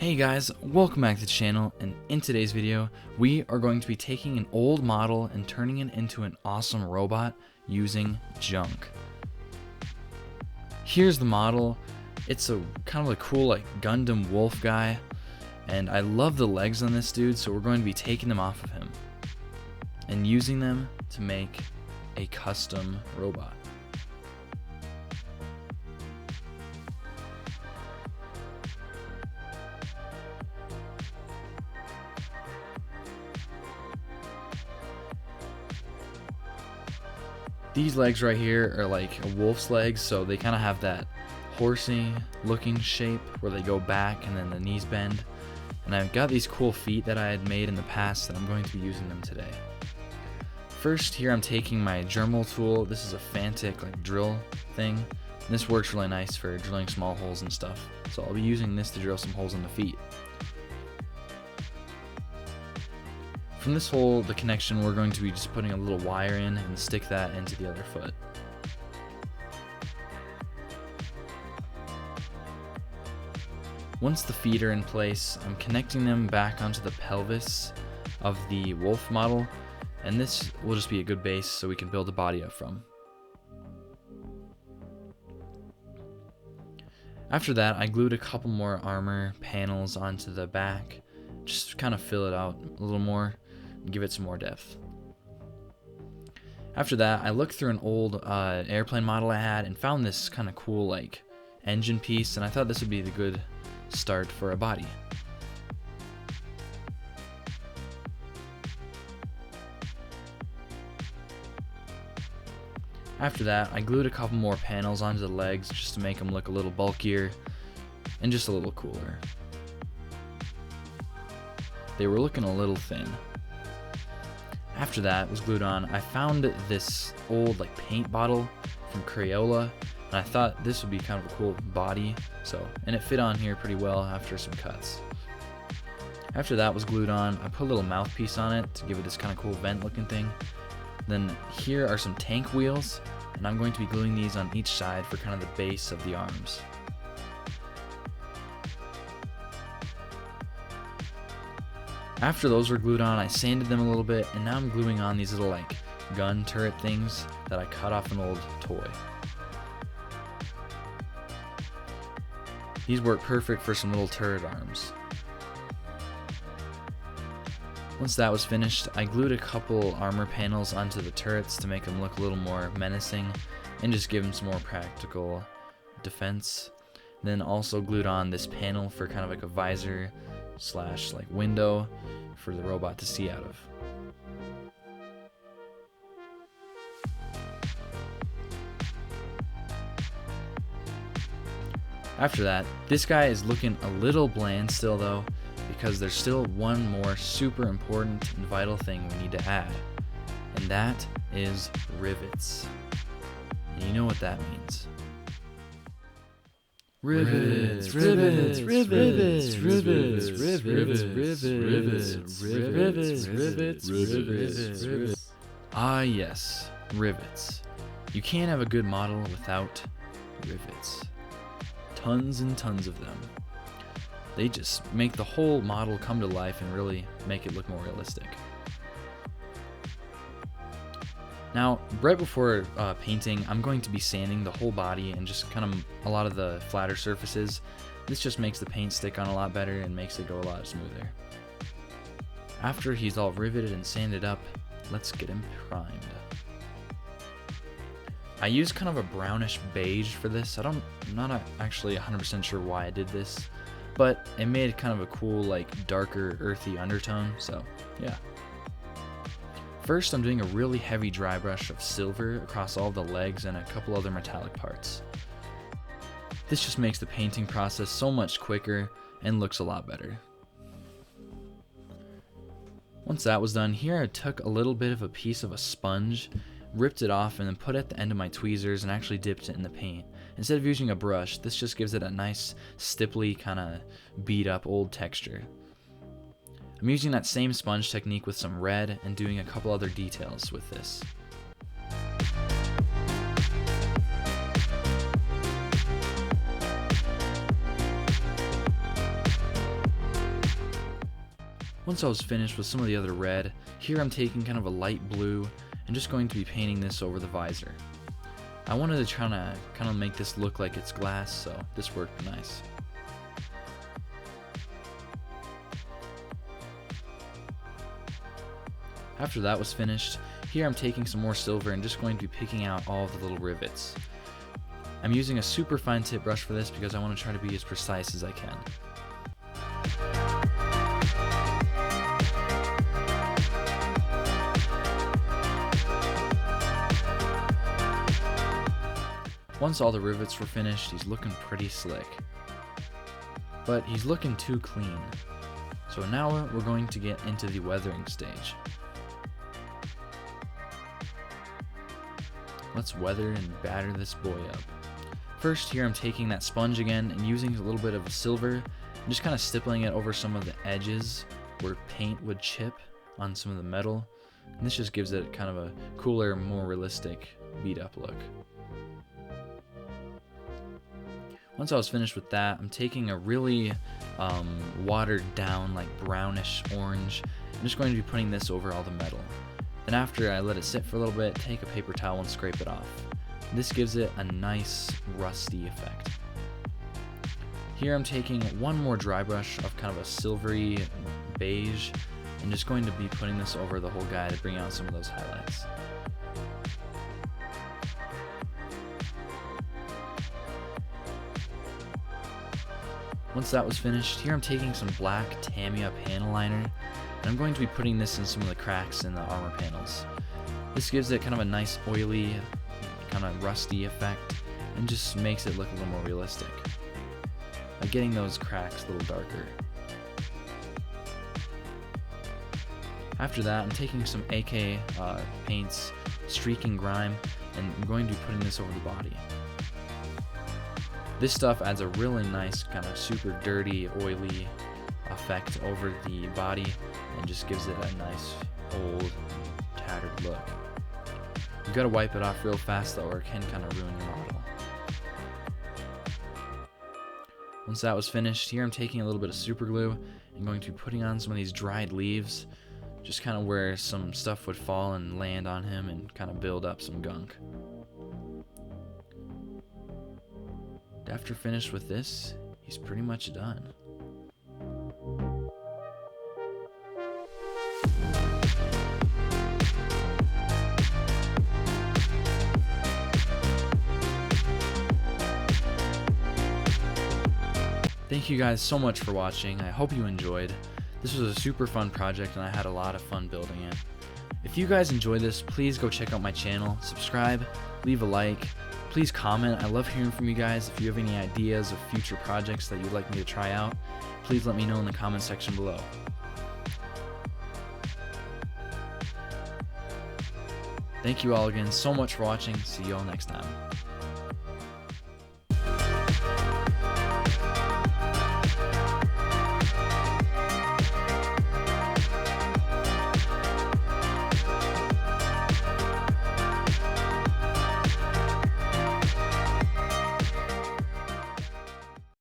Hey guys, welcome back to the channel, and in today's video, we are going to be taking an old model and turning it into an awesome robot using junk. Here's the model. It's a kind of a cool like Gundam wolf guy, and I love the legs on this dude, so we're going to be taking them off of him and using them to make a custom robot. These legs right here are like a wolf's legs, so they kind of have that horsey looking shape where they go back and then the knees bend. And I've got these cool feet that I had made in the past that I'm going to be using them today. First, here I'm taking my Dremel tool. This is a Fantic like drill thing. And this works really nice for drilling small holes and stuff. So I'll be using this to drill some holes in the feet. From this hole, the connection, we're going to be just putting a little wire in and stick that into the other foot. Once the feet are in place, I'm connecting them back onto the pelvis of the wolf model, and this will just be a good base so we can build a body up from. After that, I glued a couple more armor panels onto the back, just to kind of fill it out a little more. Give it some more depth. After that, I looked through an old airplane model I had and found this kind of cool like engine piece, and I thought this would be the good start for a body. After that, I glued a couple more panels onto the legs just to make them look a little bulkier and just a little cooler. They were looking a little thin. After that was glued on, I found this old like paint bottle from Crayola, and I thought this would be kind of a cool body, and it fit on here pretty well after some cuts. After that was glued on, I put a little mouthpiece on it to give it this kind of cool vent looking thing. Then here are some tank wheels, and I'm going to be gluing these on each side for kind of the base of the arms. After those were glued on, I sanded them a little bit, and now I'm gluing on these little like gun turret things that I cut off an old toy. These work perfect for some little turret arms. Once that was finished, I glued a couple armor panels onto the turrets to make them look a little more menacing and just give them some more practical defense. Then also glued on this panel for kind of like a visor slash like window for the robot to see out of. After that, this guy is looking a little bland still though, because there's still one more super important and vital thing we need to add, and that is rivets. And you know what that means. Rivets, rivets, rivets, rivets, rivets, rivets, rivets, rivets, rivets, rivets. Ah yes, rivets. You can't have a good model without rivets. Tons and tons of them. They just make the whole model come to life and really make it look more realistic. Now, right before painting, I'm going to be sanding the whole body and just kind of a lot of the flatter surfaces. This just makes the paint stick on a lot better and makes it go a lot smoother. After he's all riveted and sanded up, let's get him primed. I used kind of a brownish beige for this. I'm not actually 100% sure why I did this, but it made kind of a cool like darker earthy undertone, so yeah. First, I'm doing a really heavy dry brush of silver across all the legs and a couple other metallic parts. This just makes the painting process so much quicker and looks a lot better. Once that was done, here I took a little bit of a piece of a sponge, ripped it off, and then put it at the end of my tweezers and actually dipped it in the paint. Instead of using a brush, this just gives it a nice, stipply, kind of beat up old texture. I'm using that same sponge technique with some red and doing a couple other details with this. Once I was finished with some of the other red, here I'm taking kind of a light blue and just going to be painting this over the visor. I wanted to try to kind of make this look like it's glass, so this worked nice. After that was finished, here I'm taking some more silver and just going to be picking out all of the little rivets. I'm using a super fine tip brush for this because I want to try to be as precise as I can. Once all the rivets were finished, he's looking pretty slick. But he's looking too clean. So now we're going to get into the weathering stage. Let's weather and batter this boy up. First, here I'm taking that sponge again and using a little bit of silver and just kind of stippling it over some of the edges where paint would chip on some of the metal. And this just gives it kind of a cooler, more realistic beat up look. Once I was finished with that, I'm taking a really watered down, like brownish orange. I'm just going to be putting this over all the metal. Then after I let it sit for a little bit, take a paper towel and scrape it off. This gives it a nice rusty effect. Here I'm taking one more dry brush of kind of a silvery beige and just going to be putting this over the whole guy to bring out some of those highlights. Once that was finished, here I'm taking some black Tamiya panel liner, and I'm going to be putting this in some of the cracks in the armor panels. This gives it kind of a nice oily, kind of rusty effect, and just makes it look a little more realistic. By getting those cracks a little darker. After that, I'm taking some AK paints, streaking grime, and I'm going to be putting this over the body. This stuff adds a really nice kind of super dirty, oily effect over the body and just gives it a nice old, tattered look. You gotta wipe it off real fast though or it can kind of ruin your model. Once that was finished, here I'm taking a little bit of super glue and going to be putting on some of these dried leaves, just kind of where some stuff would fall and land on him and kind of build up some gunk. After finished with this, he's pretty much done. Thank you guys so much for watching. I hope you enjoyed. This was a super fun project and I had a lot of fun building it. If you guys enjoyed this, please go check out my channel, subscribe, leave a like. Please comment. I love hearing from you guys. If you have any ideas of future projects that you'd like me to try out, please let me know in the comment section below. Thank you all again so much for watching. See you all next time.